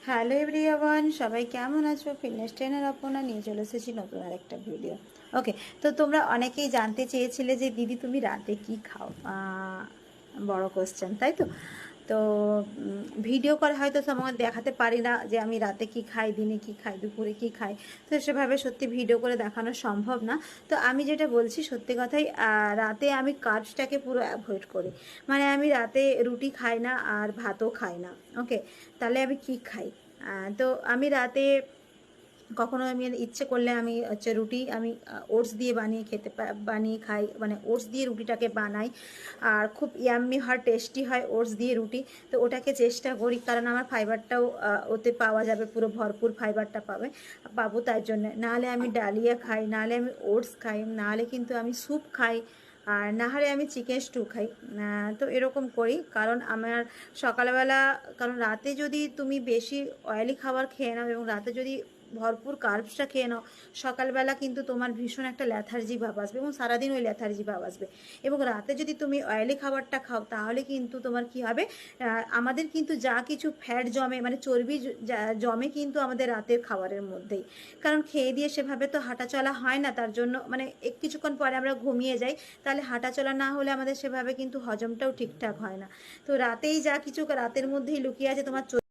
Hello everyone, সবাই কেমন আছো? ফিটনেস ট্রেনার অপর্ণা নিয়ে চলে এসেছি নতুন আরেকটা ভিডিও। ওকে, তো তোমরা অনেকেই জানতে চেয়েছিলে যে দিদি তুমি রাতে কি খাও। বড় কোশ্চেন, তাই তো? তো ভিডিও করে হয়তো তোমাকে দেখাতে পারি না যে আমি রাতে কি খাই, দিনে কি খাই, দুপুরে কি খাই। তো সেভাবে সত্যি ভিডিও করে দেখানো সম্ভব না। তো আমি যেটা বলছি সত্যি কথাই, রাতে আমি কার্বসটাকে পুরো অ্যাভয়েড করি। মানে আমি রাতে রুটি খাই না আর ভাতও খাই না। ওকে, তাহলে আমি কি খাই? তো আমি রাতে কখনো আমি ইচ্ছে করলে আমি হচ্ছে রুটি আমি ওটস দিয়ে বানিয়ে বানিয়ে খাই, মানে ওটস দিয়ে রুটিটাকে বানাই। আর খুব ইয়াম্মি হয়, টেস্টি হয় ওটস দিয়ে রুটি। তো ওটাকে চেষ্টা করি, কারণ আমার ফাইবারটাও ওতে পাওয়া যাবে, পুরো ভরপুর ফাইবারটা পাবো তার জন্য। নাহলে আমি ডালিয়া খাই, নাহলে আমি ওটস খাই, নাহলে কিন্তু আমি স্যুপ খাই, আর না হলে আমি চিকেন স্টু খাই। তো এরকম করি, কারণ আমার সকালবেলা, কারণ রাতে যদি তুমি বেশি অয়েলি খাবার খেয়ে নাও এবং রাতে যদি ভরপুর কার্বসটা খেয়ে নাও, সকালবেলা কিন্তু তোমার ভীষণ একটা ল্যাথার্জি ভাব আসবে এবং সারাদিন ওই ল্যাথার্জি ভাব আসবে। এবং রাতে যদি তুমি অয়েলি খাবারটা খাও তাহলে কিন্তু তোমার কি হবে, আমাদের কিন্তু যা কিছু ফ্যাট জমে, মানে চর্বি জমে কিন্তু আমাদের রাতের খাবারের মধ্যেই। কারণ খেয়ে দিয়ে সেভাবে তো হাঁটা চলা হয় না, তার জন্য মানে কিছুক্ষণ পরে আমরা ঘুমিয়ে যাই। তাহলে হাঁটা চলা না হলে আমাদের সেভাবে কিন্তু হজমটাও ঠিকঠাক হয় না। তো রাতেই যা কিছু রাতের মধ্যেই লুকিয়ে আছে তোমার